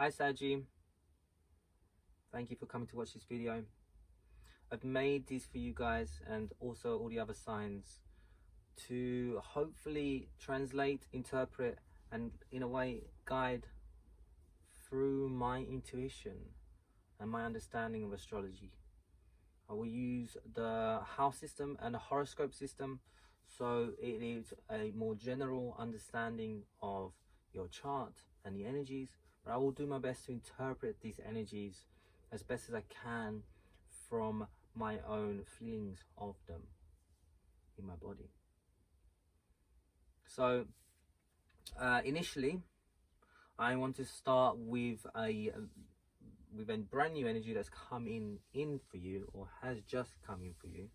Hi Saji, thank you for coming to watch this video. I've made this for you guys and also all the other signs to hopefully translate, interpret, and in a way guide through my intuition and my understanding of astrology. I will use the house system and the horoscope system, so it is a more general understanding of your chart and the energies, but I will do my best to interpret these energies as best as I can from my own feelings of them in my body. So initially I want to start with a brand new energy that's come in for you, or has just come in for you.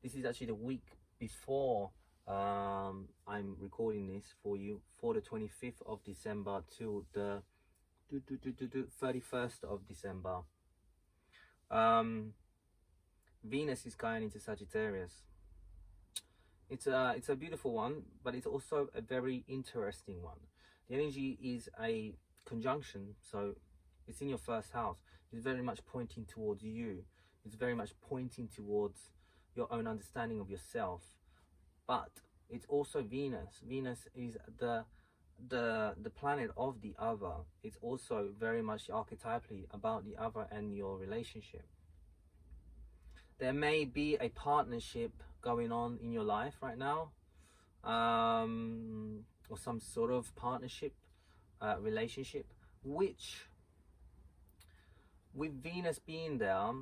This is actually the week before I'm recording this for you, for the 25th of December till the 31st of December. Venus is going into Sagittarius. It's a beautiful one, but it's also a very interesting one. The energy is a conjunction, so it's in your first house. It's very much pointing towards you. It's very much pointing towards your own understanding of yourself. But it's also Venus. Venus is the planet of the other. It's also very much archetypally about the other and your relationship. There may be a partnership going on in your life right now, or some sort of partnership, relationship, which, with Venus being there,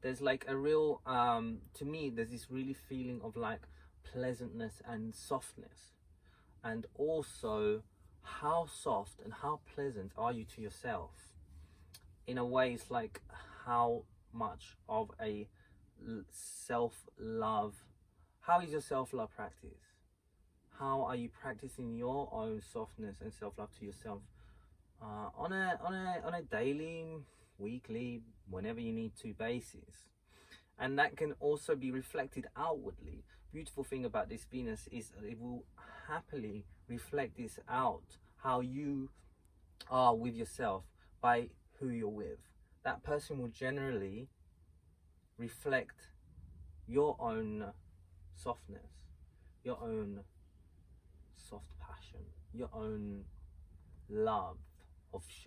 there's like a real, to me, there's this really feeling of like pleasantness and softness. And also, how soft and how pleasant are you to yourself? In a way, it's like how much of a self-love, how is your self-love practice? How are you practicing your own softness and self-love to yourself on a daily, weekly, whenever you need to basis? And that can also be reflected outwardly. Beautiful thing about this Venus is that it will happily reflect this out, how you are with yourself by who you're with. That person will generally reflect your own softness, your own soft passion, your own love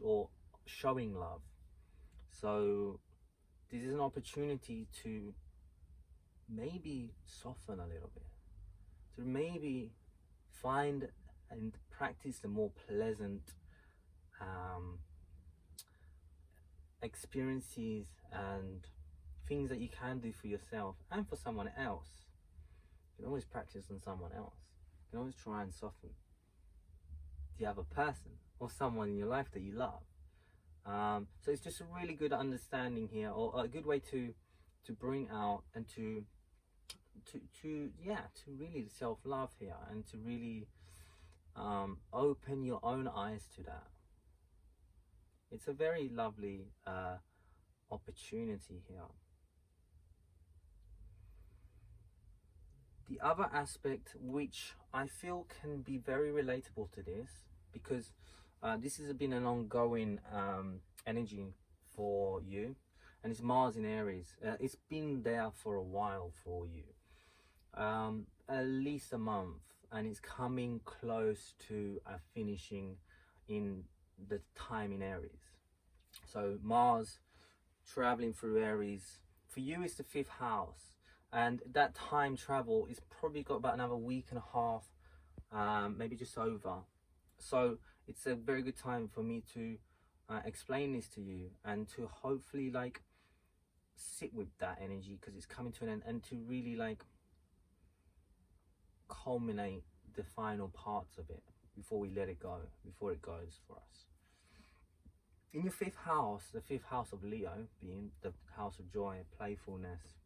or showing love. So this is an opportunity to maybe soften a little bit, to maybe find and practice the more pleasant experiences and things that you can do for yourself and for someone else. You can always practice on someone else. You can always try and soften the other person or someone in your life that you love. So it's just a really good understanding here, or a good way to bring out and to really self-love here, and to really open your own eyes to that. It's a very lovely opportunity here. The other aspect which I feel can be very relatable to this, because this has been an ongoing energy for you, and it's Mars in Aries. It's been there for a while for you, at least a month, and it's coming close to a finishing in the time in Aries. So Mars traveling through Aries, for you it's the 5th house, and that time travel is probably got about another week and a half, maybe just over. So it's a very good time for me to explain this to you, and to hopefully like sit with that energy, because it's coming to an end, and to really like culminate the final parts of it before we let it go, before it goes for us. In your 5th house, the 5th house of Leo, being the house of joy, playfulness,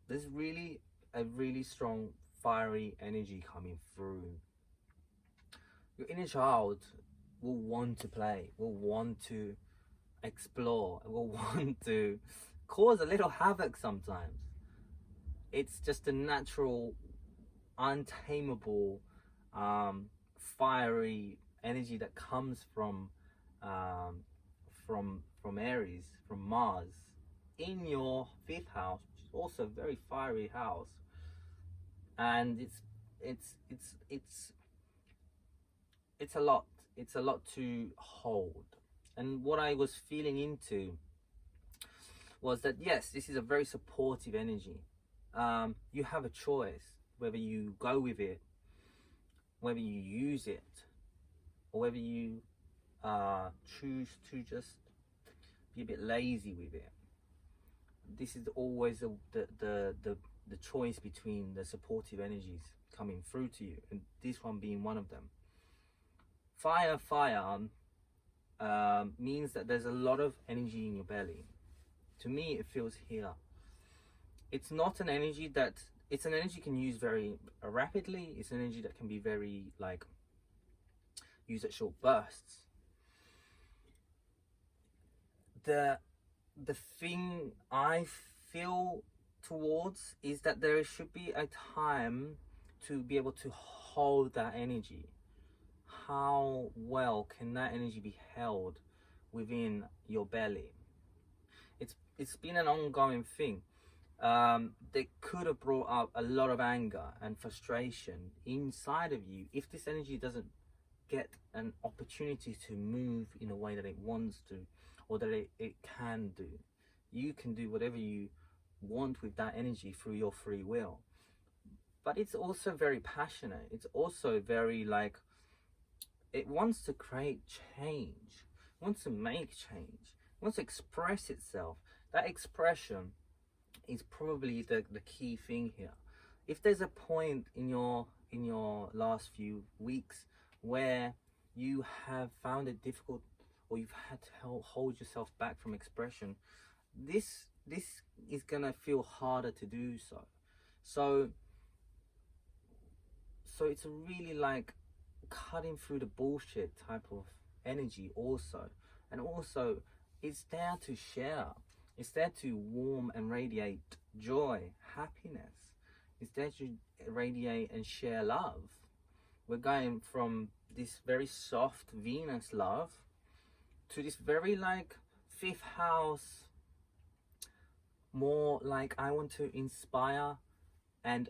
there's really a really strong fiery energy coming through. Your inner child will want to play, will want to explore, will want to cause a little havoc sometimes. It's just a natural, untamable fiery energy that comes from Aries, from Mars, in your 5th house, which is also a very fiery house. And it's a lot. It's a lot to hold. And what I was feeling into was that, yes, this is a very supportive energy. You have a choice whether you go with it, whether you use it, or whether you choose to just be a bit lazy with it. This is always the choice between the supportive energies coming through to you, and this one being one of them. Fire means that there's a lot of energy in your belly. To me, it feels here. It's not an energy that, it's an energy you can use very rapidly. It's an energy that can be very, like, used at short bursts. The thing I feel towards is that there should be a time to be able to hold that energy. How well can that energy be held within your belly? It's been an ongoing thing. That could have brought up a lot of anger and frustration inside of you if this energy doesn't get an opportunity to move in a way that it wants to, or that it can do. You can do whatever you want with that energy through your free will. But it's also very passionate. It's also very, like, it wants to create change, it wants to make change, it wants to express itself. That expression is probably the key thing here. If there's a point in your last few weeks where you have found it difficult, or you've had to hold yourself back from expression, this is gonna feel harder to do so. So it's really like cutting through the bullshit type of energy also. And also, it's there to share. It's there to warm and radiate joy, happiness. It's there to radiate and share love. We're going from this very soft Venus love to this very, like, 5th house, more like I want to inspire and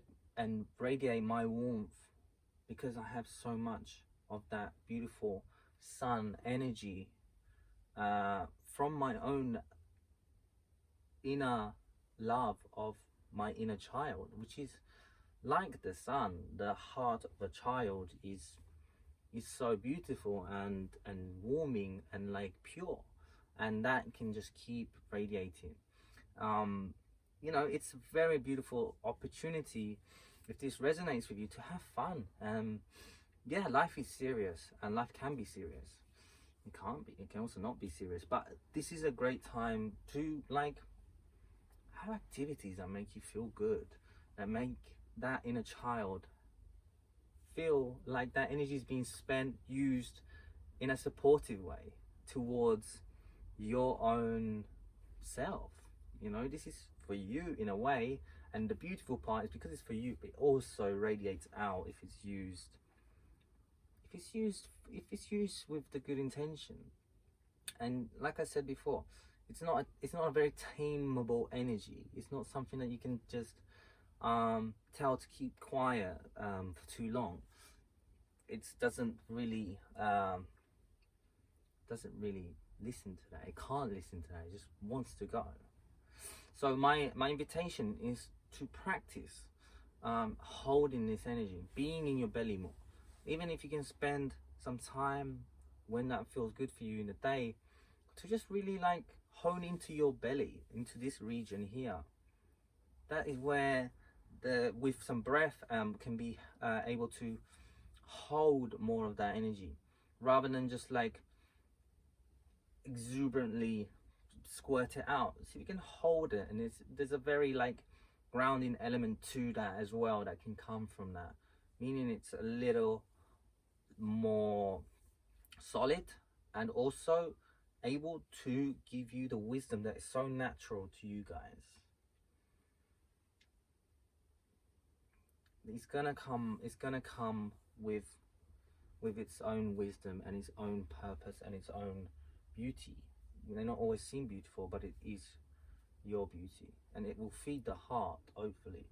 radiate my warmth, because I have so much of that beautiful sun energy from my own inner love of my inner child, which is like the sun. The heart of a child is so beautiful and warming and, like, pure, and that can just keep radiating. You know, it's a very beautiful opportunity, if this resonates with you, to have fun. Yeah, life is serious, and life can be serious. It can also not be serious, but this is a great time to, like, have activities that make you feel good, that make that inner child feel like that energy is being spent, used in a supportive way towards your own self. You know, this is for you in a way, and the beautiful part is because it's for you, it also radiates out if it's used with the good intention. And like I said before, it's not a very tameable energy. It's not something that you can just tell to keep quiet for too long. It doesn't really listen to that. It can't listen to that. It just wants to go. So my invitation is to practice holding this energy, being in your belly more. Even if you can spend some time when that feels good for you in the day, to just really, like, hone into your belly, into this region here. That is where with some breath can be able to hold more of that energy, rather than just, like, exuberantly squirt it out. So you can hold it, and there's a very, like, grounding element to that as well that can come from that, meaning it's a little more solid, and also able to give you the wisdom that is so natural to you guys. It's gonna come with with its own wisdom and its own purpose and its own beauty. They're not always seen beautiful, but it is your beauty, and it will feed the heart, hopefully,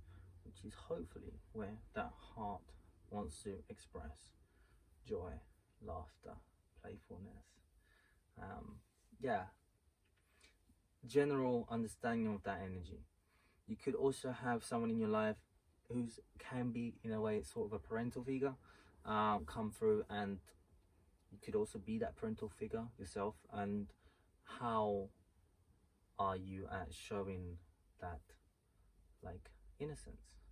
which is hopefully where that heart wants to express joy, laughter, playfulness. Yeah, general understanding of that energy. You could also have someone in your life who's can be, in a way, sort of a parental figure, come through, and you could also be that parental figure yourself. And how are you at showing that, like, innocence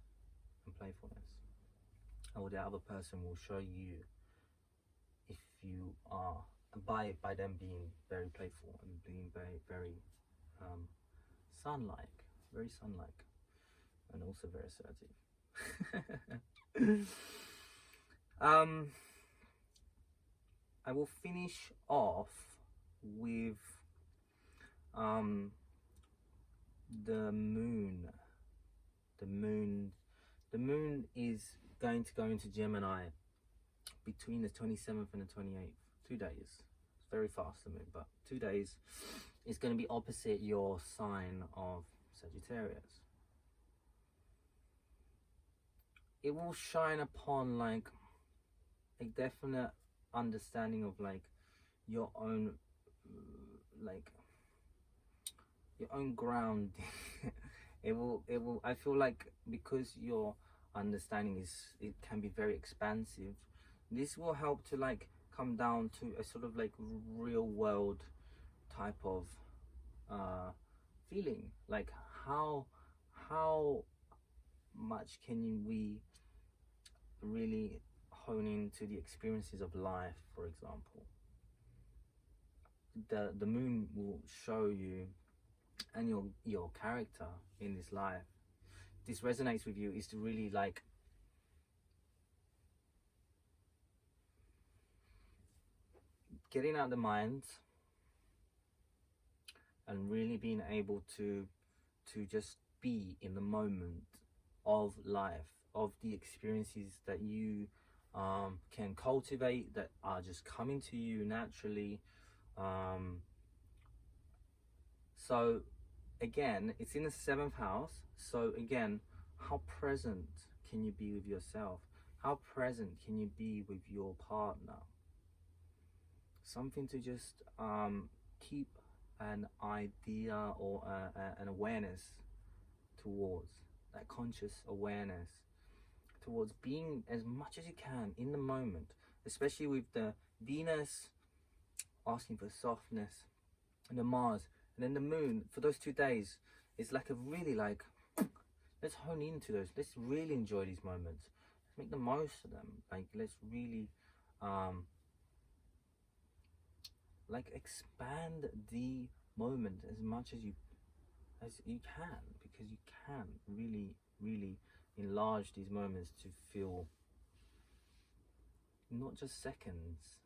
and playfulness? Or the other person will show you if you are, by them being very playful and being very sun-like, very sun-like, and also very assertive. I will finish off with the moon. The moon is going to go into Gemini between the 27th and the 28th. 2 days. It's very fast, the moon, but 2 days. It's going to be opposite your sign of Sagittarius. It will shine upon, like, a definite understanding of, like, your own, like, your own ground. it will I feel like, because your understanding it can be very expansive, this will help to, like, come down to a sort of, like, real world type of feeling, like how much can we really hone into the experiences of life. For example, the moon will show you, and your character in this life, this resonates with you, is to really, like, getting out the mind and really being able to just be in the moment of life, of the experiences that you can cultivate, that are just coming to you naturally. So again, it's in the 7th house. So again, how present can you be with yourself? How present can you be with your partner? Something to just keep an idea or an awareness towards, that conscious awareness towards being as much as you can in the moment, especially with the Venus asking for softness, and the Mars, and then the moon for those 2 days. It's like a really, like, let's hone into those, let's really enjoy these moments, let's make the most of them, like, let's really like, expand the moment as much as you can, because you can really enlarge these moments to feel not just seconds,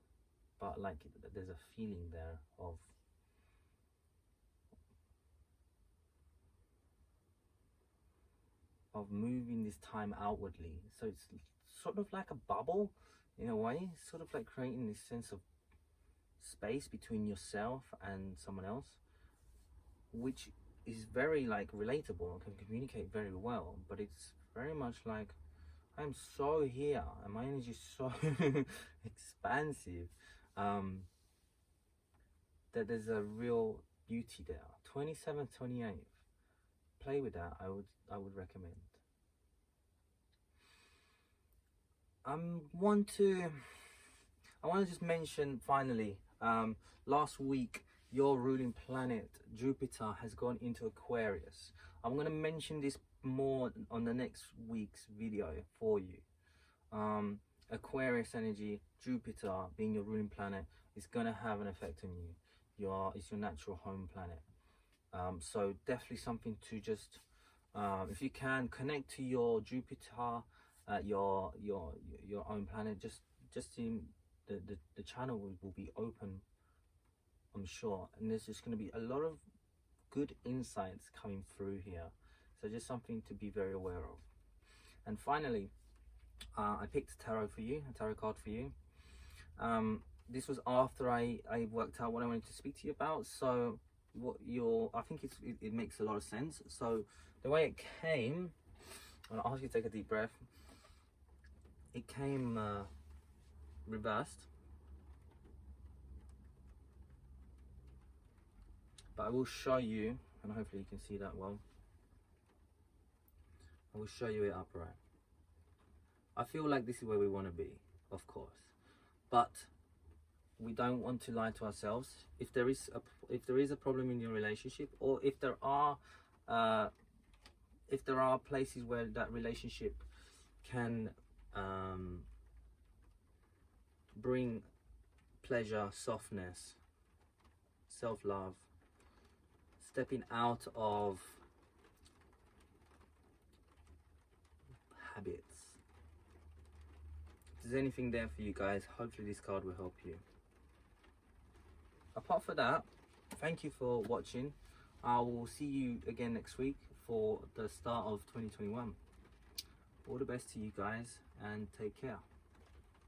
but like there's a feeling there of moving this time outwardly. So it's sort of like a bubble in a way, sort of like creating this sense of space between yourself and someone else, which is very, like, relatable and can communicate very well. But it's very much like, I'm so here and my energy is so expansive, that there's a real beauty there. 27th, 28th, play with that. I would recommend. I want to just mention finally, last week your ruling planet Jupiter has gone into Aquarius. I'm going to mention this more on the next week's video for you. Aquarius energy, Jupiter being your ruling planet, is going to have an effect on you. It's your natural home planet. So definitely something to just, if you can, connect to your Jupiter, your own planet. Just in the channel will be open, I'm sure, and there's just going to be a lot of good insights coming through here. So just something to be very aware of. And finally, I picked a tarot card for you. This was after I worked out what I wanted to speak to you about. So I think it makes a lot of sense. So the way it came, and I'll ask you to take a deep breath. It came reversed, but I will show you, and hopefully you can see that well. I will show you it upright. I feel like this is where we want to be, of course, but we don't want to lie to ourselves. If there is a problem in your relationship, or if there are places where that relationship can bring pleasure, softness, self-love, stepping out of habits. If there's anything there for you guys, hopefully this card will help you. Apart from that, thank you for watching. I will see you again next week for the start of 2021. All the best to you guys, and take care.